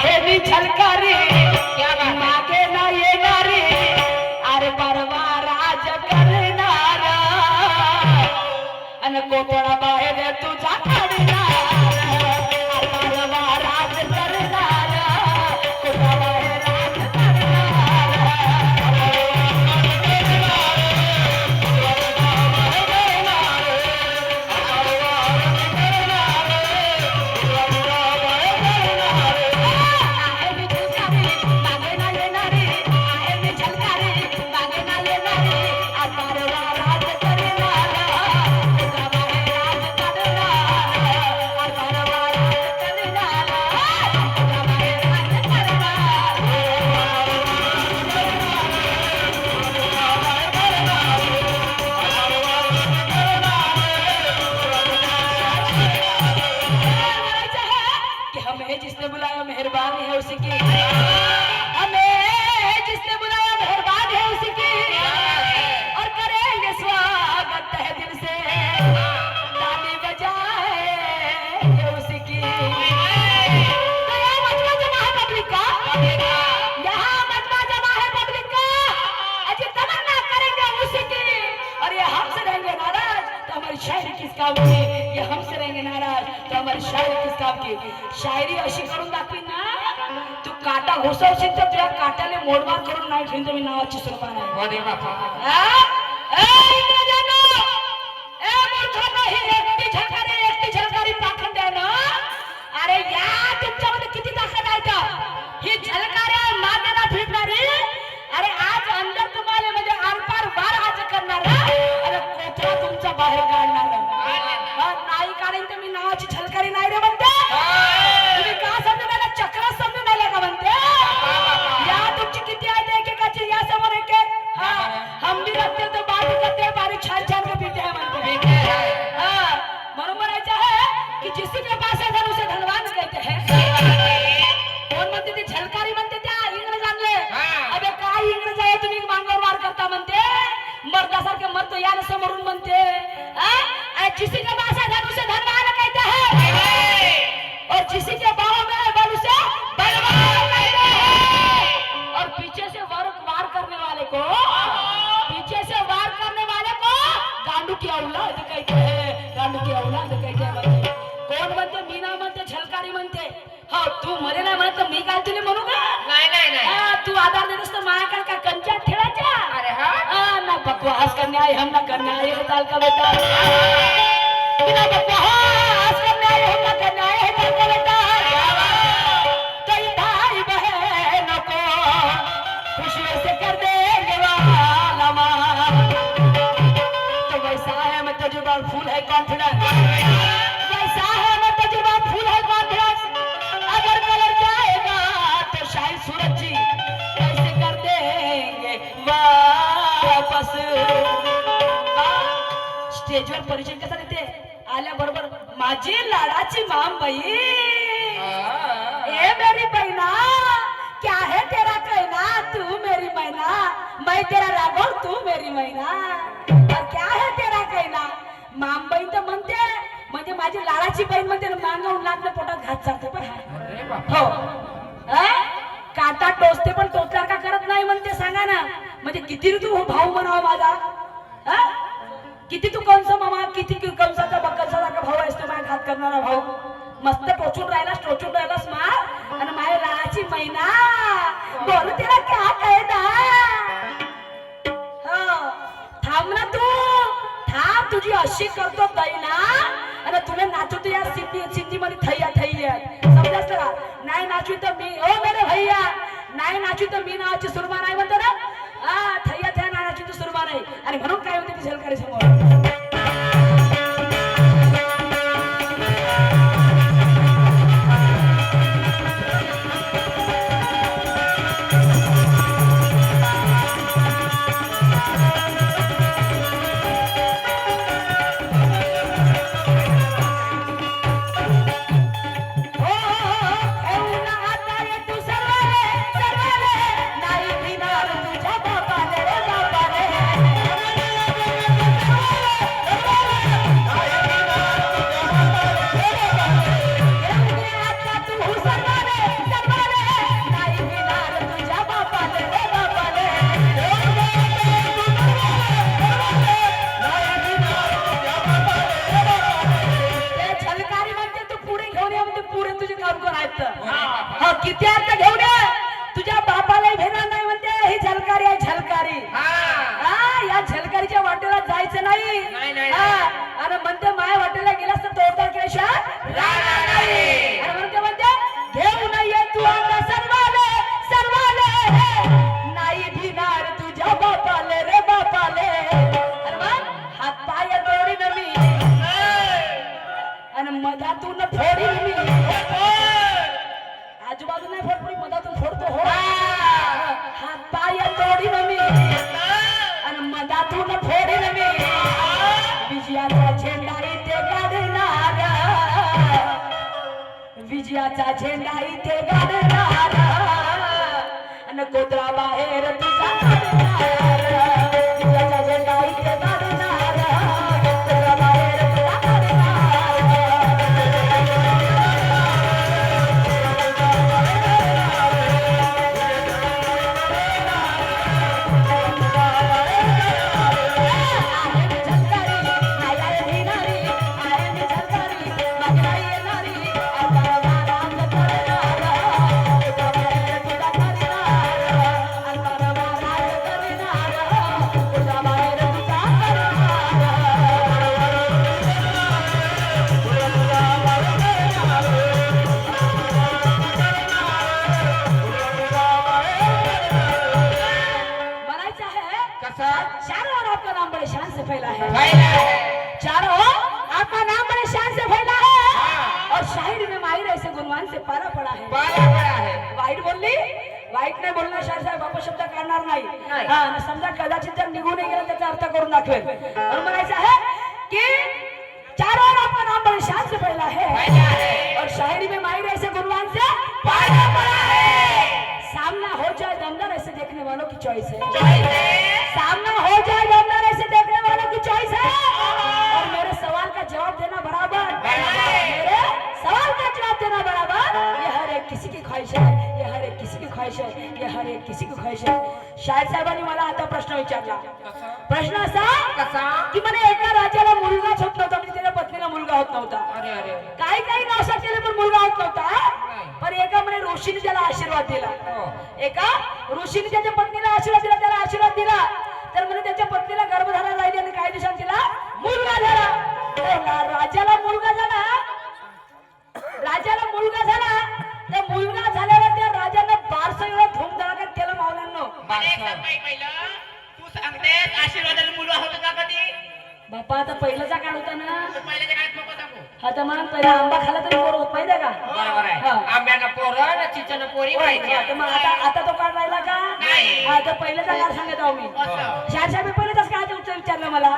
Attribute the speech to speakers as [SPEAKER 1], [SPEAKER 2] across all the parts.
[SPEAKER 1] आहे मी झलकारी मागे ना येणारी अरे परवा राज करणार अन कोपळा बाहेर तुझा काढणार परवा राज करणार कोपळा बाहेर राज जिसने बुलाया मेहरबान है उसी की हमें जिसने बुलाया मेहरबान है उसी की और करेंगे स्वागत तहे दिल से ताली बजाएंगे उसी की तो यहाँ मजमा जमा है पब्लिक का यहाँ मजमा जमा है पब्लिक का अजी तमन्ना करेंगे उसी की और ये हमसे रहेंगे नाराज तो हमारी शायरी किस काम की ये हमसे रहेंगे नाराज तो हमारी शायरी किस काम की शायरी अशी करून दाखवी ना तू काटा घुसवशील तर तुझ्या काट्याने मोडमार करून नाही ठेवून मी नावाची सुरपान आहे एकटी झलकारी पाखंड आहे ना अरे या तुमच्यामध्ये किती ताकद आहे ही झलकाऱ्या मागेला फिरणारी अरे आज अंदर तुम्हाला म्हणजे आरपार वार आज करणार अरे कोपरा तुमचा बाहेर काढणार नाही काढेल तर मी नावाची झलकारी नाही रे म्हणते तुम्ही का समजून आला चक्र समजून आले का म्हणते या तुमची किती आहे एकेकाची या समोर एक हम भी रखते तो बात करते हैं बारी छान छान के पीते हैं म्हणते म्हणून म्हणायचं आहे की जिसी के पास है धन उसे धनवान कहते हैं कोण म्हणते ती झलकारी म्हणते त्या इंग्रज आणले अबे काय इंग्रज आहे तुम्ही मांगावर वार करता म्हणते मर्दासारखे मर्द याला समोरून म्हणते जिसी के पास है धन उसे धनवान कहते हैं और जिसी के बाहों में है बल उसे बलवान कहते हैं और पीछे से वार करने वाले को गांडू की औलाद कहते हैं गांडू की औलाद कहते हैं कोण म्हणते मी ना म्हणते झलकारी म्हणते हो तू मरे नाही म्हणत मी काय तुला म्हणू का नाही तू आधार देतस तर माझ्याकडे काय कंचात ठेवायच्या अरे हा ना बकवास करने आए हम ना करने आए है ताल का बेटा बिना बकवास करने आए हम ना करने आए है ताल का बेटा कई भाई बहनों को खुशी से कर देंगे वाला तो वैसा है मैं तजुर्बा फूल है कॉन्फिडेंस वैसा है मैं तजुर्बा फूल है कॉन्फिडेंस अगर कलर जाएगा तो शायद सूरज जी कैसे कर देंगे वापस स्टेजवर परिचय कसा देते आल्याबरोबर माझी लाडाची मामबाई ए मेरी बहना क्या है तेरा कहना तू मेरी मैना मैं तेरा राघव तू मेरी मैना और क्या है तेरा कहना मामबाई तर म्हणते म्हणजे माझी लाडाची बहीण म्हणते मांगावून लागलं पोटात घात चालते पण हो काटा टोचते पण टोचल्यावर का करत नाही म्हणते सांगा ना म्हणजे किती तू भाऊ म्हणावा माझा किती तू कंस मामा किती कंसाचा बक्कलसारखा भाऊ असतो माझ्या घात करणारा भाऊ मस्त टोचून राहिलास मार आणि माझ्या राहाची मैना बोल तिला क्या कहना हो थांब ना तू थांब तुझी अशी करतो दैना आणि तुला नाचवतो या सिंधी मध्ये थैया समजास का नाही नाचू तर मी ओ मेरे भैया नाही नाचू तर मी नावाची सुरमा नाही म्हणतो ना थैया नावाची तू सुरमा नाही आणि म्हणून काय होते ती झलकारी समोर पुरे तुझे काम कोण आहेत हा किती अर्थ घेऊन ये तुझ्या बापाला भेटणार नाही म्हणते ही झलकारी आहे झलकारी हा या झलकारीच्या वाटेला जायचं नाही आणि म्हणते माया वाटेला गेलास तर तोडदार केल्याशिवाय राहणार नाही आणि म्हणते घेऊ नये तू आता सर्वाले नाही भिणार तुझ्या बापाले रे बापाले अरे मग हात पाय जोडीन मी आणि मधातून फोडीन मी आजूबाजू नाही फोडपुरी मधातून फोडतो हो हात पाय जोडीन मी आणि मधातून फोडीन मी विजयाचा झेंडा इथे गाडणार विजयाचा झेंडा इथे गाडणार आणि कोत्रा बाहेर तुझा काढणार विजयाचा झेंडा इथे गाडणार कोत्रा बाहेर तुझा काढणार चारों आपका नाम बड़े शान से फैला है और शायरी में माहिर ऐसे गुणवान से पाला पड़ा है वाईट बोलली वाईट नाही बोलणार शायर साहेब बापा शब्द काढणार नाही हा समजा कदाचित जर निघून गेला त्याचा अर्थ करून दाखवेल म्हणून म्हणायचं आहे की चारों ओर आपका नाम बड़े शान से फैला है और शायरी में माहिर ऐसे गुणवान से पाला पड़ा है सामना हो जाए दमदार ऐसे देखने वालों की चॉइस है सामना हो जाए दमदार ऐसे देखने वालों की चॉइस है और मेरे सवाल का जवाब देना बराबर मेरे सवाल का जवाब देना बराबर ये हर एक किसी की ख्वाहिश है ये हर एक किसी की ख्वाहिश है ये हर एक किसी की ख्वाहिश है शायर साहेबांनी मला आता प्रश्न विचारला प्रश्न असा की म्हणे एका राजाला मुलगाच होत नव्हता म्हणजे त्याच्या पत्नीला मुलगा होत नव्हता काही नाशा केले पण मुलगा होत नव्हता पण एका म्हणे ऋषीने त्याला आशीर्वाद दिला एका ऋषीने त्याच्या पत्नीला आशीर्वाद दिला त्याला आशीर्वाद दिला तर म्हणे त्याच्या पत्नीला गर्भधारणा राहिली आणि काही दिवसांनी तिला मुलगा झाला राजाला मुलगा झाला त्या मुलगा झाल्यावर त्या राजाने बारसं एवढं धूमधडाक्यात केलं मावल्यांनो
[SPEAKER 2] तू सांगते आशीर्वादाला मुलगा होता का कधी
[SPEAKER 1] बापा आता पहिल्याचा काळ होता ना
[SPEAKER 2] पहिल्याच्या काळात नको सांगू
[SPEAKER 1] आता मग पहिला आंबा खाला तरी पोर होत माहितीये का
[SPEAKER 2] बरोबर आहे आंब्यानं पोरं चिंचेनं पोरी व्हायची
[SPEAKER 1] आता तो काळ राहिला का
[SPEAKER 2] नाही
[SPEAKER 1] आता पहिल्याचा काळ सांगत आहो मी शायर साहेब पहिलेच काळाचं उत्तर विचारलं मला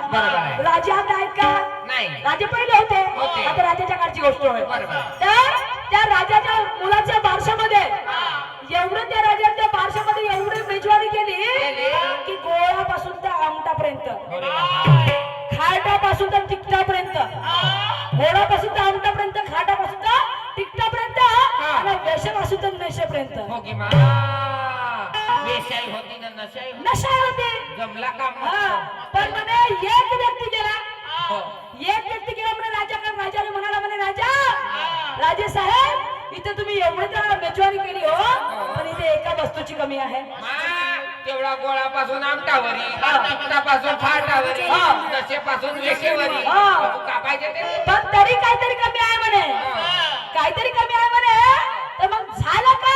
[SPEAKER 1] राजे आता आहेत का
[SPEAKER 2] नाही
[SPEAKER 1] राजे पहिले होते आता राजाच्या काळची गोष्ट होय तर त्या राजाच्या मुलाच्या बारशामध्ये एवढं त्या राजाच्या बारशामध्ये एवढी मेजवानी केली की गोळापासून तर आमटापर्यंत खाटापासून तर तिकटापर्यंत घोडापासून तर आमटापर्यंत खाटापासून तर तिकटापर्यंत आणि वेशापासून तर नशेपर्यंत
[SPEAKER 2] होती ना
[SPEAKER 1] नशा होते
[SPEAKER 2] जमला काम
[SPEAKER 1] पण म्हणे एक व्यक्ती गेला म्हणे राजाने म्हणाला म्हणे राजे साहेब इथे तुम्ही एवढे तर मेजवानी केली हो पण इथे एका वस्तूची कमी आहे
[SPEAKER 2] तेवढा गोळापासून आमटावरी तिकटापासून फाटावरी नशेपासून वेशेवरी का पाहिजे ते
[SPEAKER 1] पण तरी काहीतरी कमी आहे म्हणे काहीतरी कमी आहे म्हणे तर मग झालं का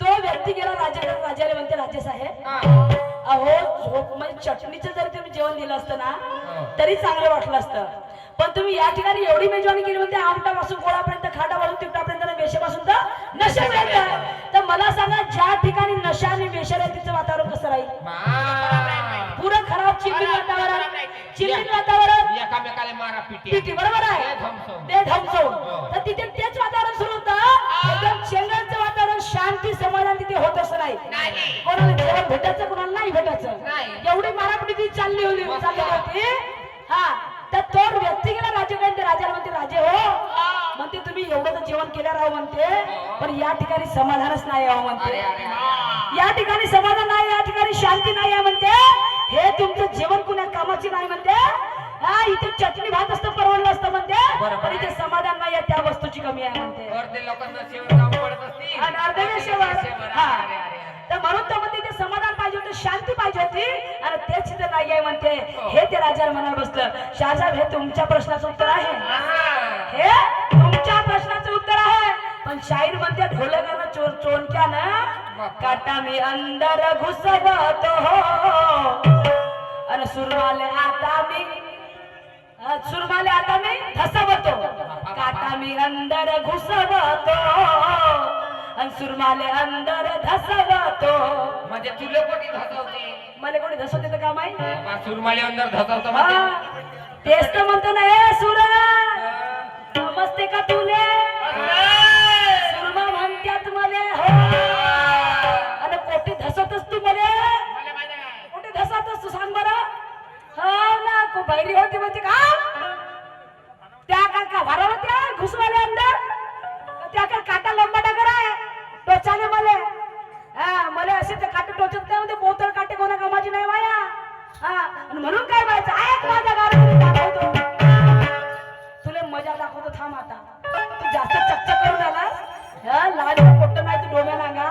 [SPEAKER 1] तो व्यक्ती गेला राजाला म्हणते राजे साहेब अहो झोप म्हणजे चटणीचं जरी तुम्ही जेवण दिलं असतं ना तरी चांगलं वाटलं असतं पण तुम्ही या ठिकाणी एवढी मेजवानी केली म्हणते आमटापासून गोळापर्यंत खाटापासून तिकटापर्यंत वेशेपासून तर नशेपर्यंत तर मला सांगा ज्या ठिकाणी नशा आणि वेश्यातीचं वातावरण कसं राहील पुरं खराब चिमणी वातावरण
[SPEAKER 2] एकामेकाला मारा
[SPEAKER 1] पिटी बरोबर आहे ते धमसवून तर तिथे तेच वातावरण सुरू होतं एकदम शेंगांचं वातावरण शांती समाधान तिथे होत असं नाही कोणाला जेवण भेटायचं कोणाला नाही भेटायचं एवढी मारापिटी चालली होती हा तर तो व्यक्ती गेला राजाकडे राजाला म्हणते राजे हो म्हणते तुम्ही एवढं तर जेवण केलं राहू म्हणते पण या ठिकाणी समाधानच नाही आहे म्हणते या ठिकाणी समाधान नाही या ठिकाणी शांती नाही आहे म्हणते हे तुमचं जेवण कुणा कामाची नाही म्हणते हा इथे चटणी भात असतं परवडलं असतं म्हणते पण इथे समाधान नाही आहे त्या तुझी कमी आहे म्हणते
[SPEAKER 2] वरते लोकांना शेवर काम पडत असतील
[SPEAKER 1] आणि अर्धे शेवर हा
[SPEAKER 2] अरे, अरे, अरे.
[SPEAKER 1] तर म्हणून तर म्हणते ते समाधान पाहिजे होतं शांती पाहिजे होती आणि तेच तिथे नाही आहे म्हणते हे ते राजाला म्हणायला बसलं शाहजाब हे तुमच्या प्रश्नाचं उत्तर आहे
[SPEAKER 2] हा.
[SPEAKER 1] हे तुमच्या प्रश्नाचं उत्तर आहे पण शाहीर म्हणते ढोलकानं चोनक्यानं काटा मी अंदर घुसवतो आणि सुरमाले आता मी धसवतो काटा मी अंदर घुसवतो आणि सुरमाले अंदर धसवतो
[SPEAKER 2] म्हणजे तुला कोणी धसवते
[SPEAKER 1] मला कोणी धसवते तर काम आहे
[SPEAKER 2] सुरमाले अंदर धसवतो
[SPEAKER 1] हा,
[SPEAKER 2] म्हणजे
[SPEAKER 1] तेच तर म्हणतो ना ए सुरा नमस्ते का तुले सुरमा म्हणत्यात मले हो आणि कोठे धसवतस तू मले कुठे धसवतस तू सांग बरं हो ना को बैरी होती म्हणते का त्या का भरा होत्या घुसवाले अंदर त्या का काटा लंबा डगर आहे टोचाने मले हा मला असे ते काटे टोचत नाही म्हणते बोतल काटे कोणा कामाची नाही माया हा आणि म्हणून काय व्हायचं ऐक माझ्या गाडीत दाखवतो तुला मजा दाखवतो थांब आता तू जास्त चकचक करून आलास हा लहान पोट्ट नाही तू डोम्या नांगा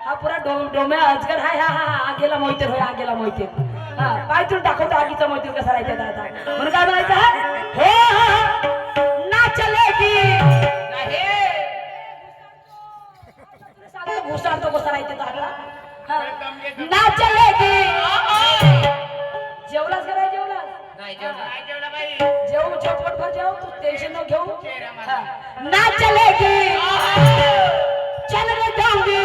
[SPEAKER 1] हा पुरा डोम्या अजगर हाय हा हा हा गेला मोहिते होय हा गेला मोहिते हा पाय तुला दाखवतो आगीचा मोहिते कसा राहायचा आता म्हणून काय म्हणायचं हो ना चलेगी
[SPEAKER 2] नाही
[SPEAKER 1] घुसाडतो कसा राहायचं आता ना चलेगी जेवलास का नाही जेवलास
[SPEAKER 2] नाही जेवला
[SPEAKER 1] जेवू झटपट भर जेव तू टेन्शन न घेऊ हा. ना चलेगी चल रे जाऊंगी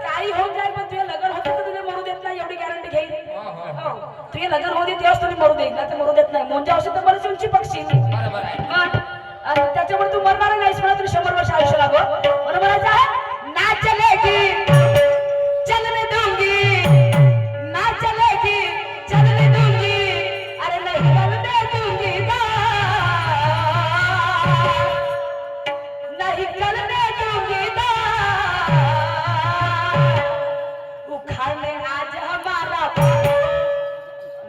[SPEAKER 1] काही होऊन जाईल पण तुझे लग्न होतं तर तुझे मरू देत नाही एवढी गॅरंटी घेईल हो तुझे लग्न होते तेव्हाच तुझे मरू देईल नाही तर मरू देत नाही मोंजा औषध तर बरेच उंची पक्षी
[SPEAKER 2] बरोबर आहे
[SPEAKER 1] आणि त्याच्यामुळे तू मरणार नाहीस म्हणा तुला 100 वर्ष आयुष्य लागो म्हणून म्हणायचं आहे ना चलेगी चलने दूंगी ना चलेगी चलने दूंगी अरे नहीं चलने दूंगी नहीं चलने दूंगी उखाड़ने आज हमारा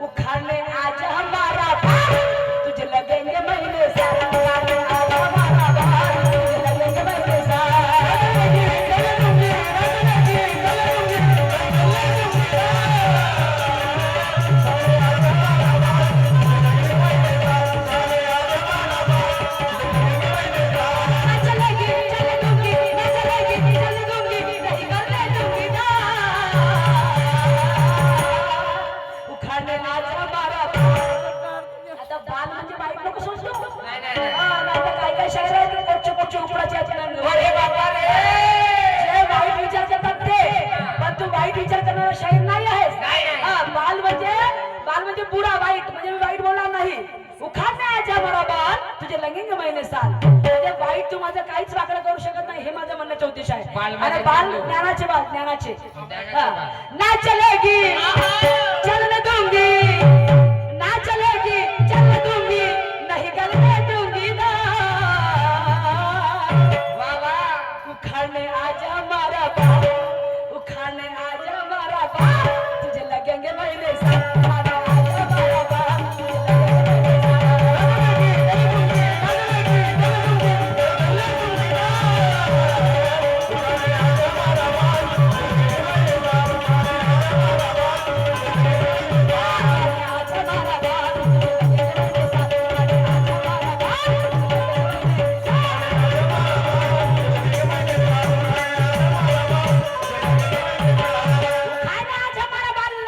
[SPEAKER 1] उखाड़ने आज हमारा तुझे लगेंगे महीने सारे उखाड़ने आज हमारा तुझे लगेंगे महीने उखाड़ने आज हमारा आता बाल म्हणजे वाईट नको समजू
[SPEAKER 2] नाही, नाही, नाही.
[SPEAKER 1] हा, नाही तर काय काय शायर आहेत ते कोटचे कोटचे उपडाचे आहेत
[SPEAKER 2] अरे बाबा रे
[SPEAKER 1] जे वाईट विचार करतात ते पण तू वाईट विचार करणारा शाहीर नाही आहेस
[SPEAKER 2] नाही, नाही.
[SPEAKER 1] हा, बाल म्हणजे बुरा वाईट म्हणजे मी वाईट बोलणार नाही उखाड़ने आज हमारा बाल तुझे लगेंगे महीने साल म्हणजे वाईट तू माझं काहीच वाकडं करू शकत नाही हे माझं म्हणण्याचा उद्देश आहे
[SPEAKER 2] बाल म्हणजे
[SPEAKER 1] आणि बाल
[SPEAKER 2] बंधू.
[SPEAKER 1] ज्ञानाचे बाल ज्ञानाचे
[SPEAKER 2] ज्ञानाचे
[SPEAKER 1] हा.
[SPEAKER 2] बाल.
[SPEAKER 1] ना चलेगी चलने दूंगी ना चलेगी चलने दूंगी नहीं गलने दूंगी ना
[SPEAKER 2] वा वा
[SPEAKER 1] उखाड़ने आज हमारा बाल उखाड़ने आज हमारा बाल तुझे लगेंगे महीने साल उखाड़ने आज हमारा बाल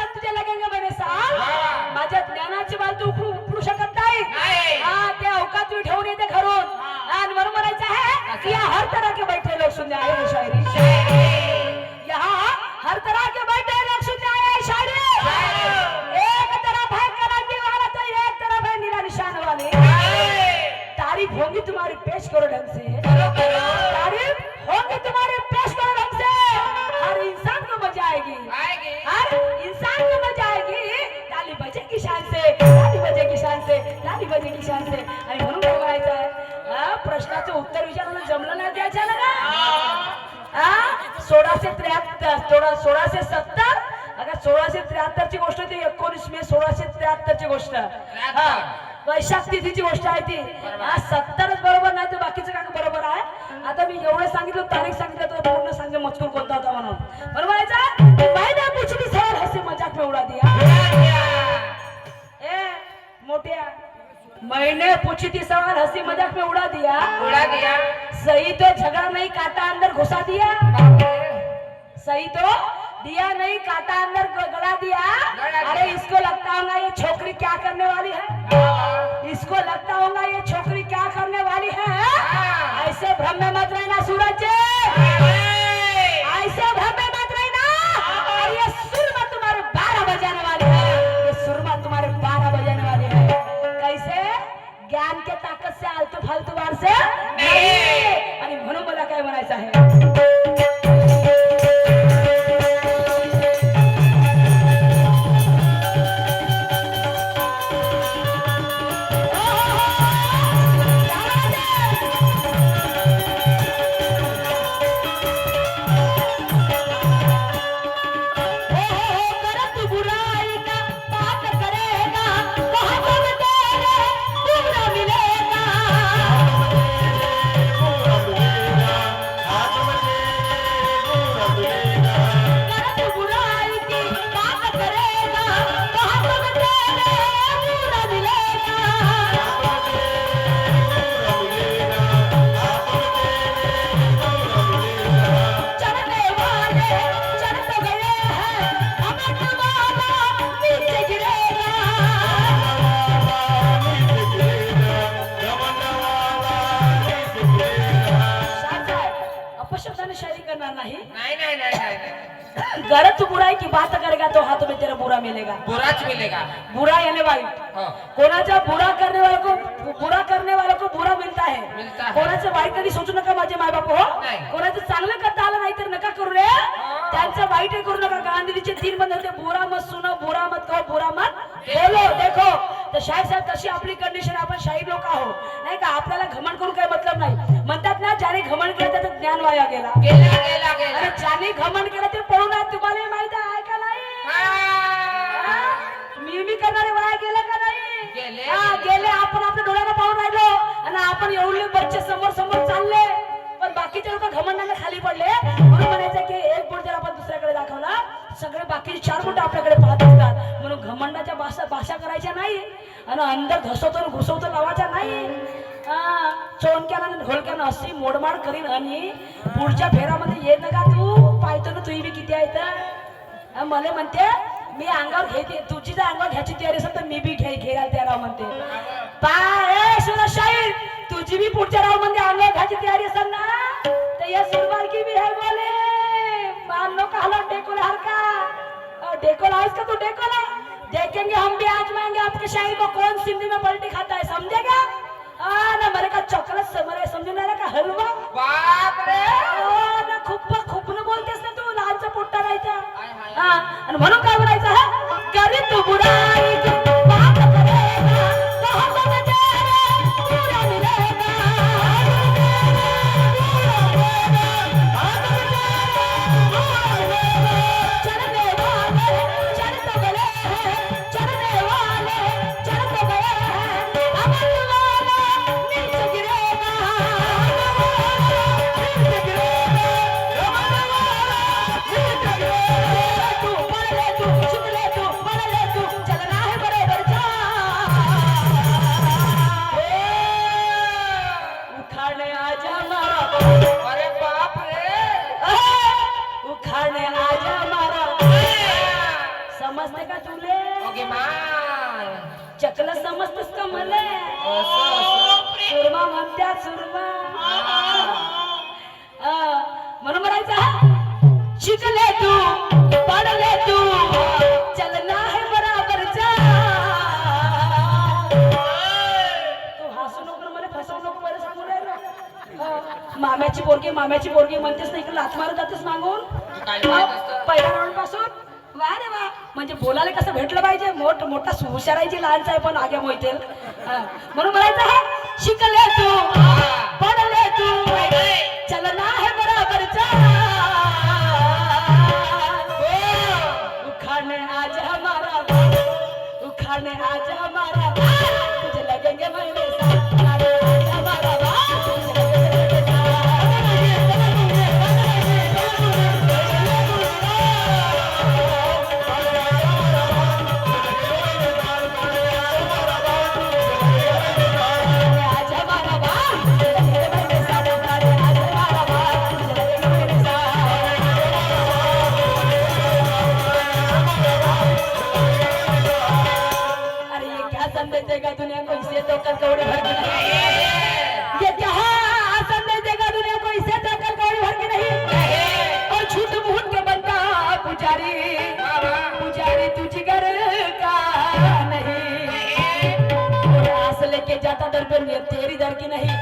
[SPEAKER 1] तुझे लगेंगे माझ्या ज्ञानाची बाल तू उपडू शकत नाही
[SPEAKER 2] नाही.
[SPEAKER 1] हा ते अवकात तू ठेवून येते घरून आणि म्हणून म्हणायचं आहे की यहाँ हर तरह के बैठे लोग सुनने आए हैं शायरी यहाँ हर तरह के बैठे लोग सुनने आए हैं शायरी एक तरफ है कराची वाला तो एक तरफ है नीला निशान वाले तारीफ होगी तुम्हारी पेश करो ढंग से तारीफ होगी तुम्हारी पेश करो ढंग से हर इंसान को मजा आएगी
[SPEAKER 2] आएगी
[SPEAKER 1] हर इंसान को मजा आएगी ताली बजेगी शान से ताली बजेगी शान से ताली बजेगी शान से आणि म्हणून काय करायचं आहे हा प्रश्नाचं उत्तर विचारायला जमलं नाही द्यायचं ना हा 1673 1670 अगं 1673 ची गोष्ट ती 19 मे 1673 ची गोष्ट हा वैशाख तिथीची गोष्ट आहे ती. हा 70च बरोबर नाही तर बाकीचं काय बरोबर आहे. आता मी एवढं सांगितलं, तारीख सांगितलं तर पूर्ण सांगते मजकूर कोणता होता म्हणून. बरोबर आहे. मैंने पूछी सवाल हंसी मजाक में उड़ा दिया. ए मोठ्या, मैंने पूछी थी सवाल हंसी मजाक में उड़ा दिया.
[SPEAKER 2] उड़ा दिया.
[SPEAKER 1] सही तो झगड़ा नहीं काटा अंदर घुसा दिया. सही तो दिया नहीं काटा अंदर गड़ा दिया. अरे इसको लगता होगा ये छोकरी क्या करने वाली है. इसको लगता होगा ये छोकरी क्या करने वाली है. ऐसे भ्रम में मत रहना सूरज, ऐसे भ्रम में मत रहना. ये सुरमा तुम्हारे 12 बजाने वाली है. ये सुरमा तुम्हारे 12 बजाने वाली है. कैसे ज्ञान के ताकत से आलतू फालतू वार से नहीं. आणि म्हणून मला काय म्हणायचं आहे. गलत बुराई की बात करेगा तो हाथ में तेरा बुरा मिलेगा.
[SPEAKER 2] बुराच मिलेगा.
[SPEAKER 1] बुरा यानी वाईट. कोणाचा बुरा करने वाले को बुरा मिलता है. कोणाचं वाईट कधी सोचू नका माझे माय बाप हो. कोणाचं चांगलं करता आलं नाही तर नका करू रे. त्यांचं वाईट करू नका. गांधीजीचे 3 बंद होते. बुरा मत सुनो, बुरा मत कहो, बुरा मत बोलो. देखो तर शाहीर साहेब तशी आपली कंडिशन. आपण शाहीर लोक आहो नाही का. आपल्याला घमंड करून काही मतलब नाही. म्हणतात ना ज्याने घमंड केलं त्याचं ज्ञान वाया गेला. अरे ज्याने घमंड केलं ते पळून आहे. तुम्हाला माहित आहे का नाही. मी करणारे वाया गेले का नाही. गेले. आपण आपल्या डोळ्याला पाहून राहिलो आणि आपण एवढे बच्चे समोर समोर चालले पण बाकीचे लोक घमंडाने खाली पडले. म्हणून म्हणायचं की एक बोट जर आपण दुसऱ्याकडे दाखवला सगळे बाकी 4 बोट आपल्याकडे पाहत असतात. म्हणून घमंडाच्या भाषा करायच्या नाही आणि अंदर धसवतो घुसवतो लावायचा नाही. चोनक्यानं ढोलक्यानं अशी मोडमाड करीन आणि पुढच्या फेरामध्ये ये नका तू. पाहतो ना तुही बी किती आहे तर. मला म्हणते मी अंगावर घेते. तुझी जर अंगावर घ्यायची तयारी असेल तर मी बी घ्यायला तयार म्हणते. पाय शाहीर तुझी बी पुढच्या राव मध्ये अंगावर घ्यायची तयारी असेल ना तर या सुरबार की भी है बोले. मानो का हलो डेकोला हरका. डेकोला आहेस का तू. डेकोला देखेंगे हम भी आजमाएंगे आपके शाहीर को कौन सिंधी में पलटी खाता है. समझेगा. ना मेरे का चॉकलेट समरे समजून का हलवा.
[SPEAKER 2] बाप रे.
[SPEAKER 1] ना खूप न बोलतेस ना तू. लहानचा पोट्टा राहायचा. आणि म्हणून काय म्हणायचं हा. करी तू बुराई की बात करेगा तो हम तेरे बुरा मिलेगा. चढ़ने वाले चढ़ तो गए हैं. चढ़ने वाले चढ़ तो गए हैं. अमन वाला नीचे गिरेगा. नीचे गिरेगा. अमन वाला नीचे गिरेगा. तू पढ़ ले तू सीख ले तू पढ़ ले तू. चलना है बराबर जा. उखाड़ने आजा मारा.
[SPEAKER 2] अरे बाप रे.
[SPEAKER 1] उखाड़ने आजा मारा. समजते का तुले.
[SPEAKER 2] ओके माय.
[SPEAKER 1] चकल समजतस का मले. सुरमा म्हणत्यात सुरमा. म्हणून म्हणायचं शिकले तू पडले तू. चलना है बराबर जा. तू हसू नको मला फसवू नको. बरं सांगू राहिलो. माम्याची पोरगी म्हणतेस ना इकडे लाथ मारत जातेस मागून. पहिल्या राऊंड पासून वा रे वा. म्हणजे बोलायला कसं भेटलं पाहिजे. मोठा हुशारायची लहानचा आहे पण आगे मोयतेल. म्हणून म्हणायचं आहे शिकले तू पडले तू. चलना है बराबर जा. उखाड़ने आज हमारा. उखाड़ने आज हमारा. तुझे लगे अरे आजा बाबा आजा बाबा अरे ये क्या संदेश देगा दुनिया को इसे तो कर कौड़ी भर के नहीं ये क्या संदेश देगा दुनिया को इसे तो कर कौड़ी भर के नहीं और झूठ मूठ के बनता पुजारी पुजारी तू जिगर का नहीं और आस लेके जाता दर पे तेरी दर की नहीं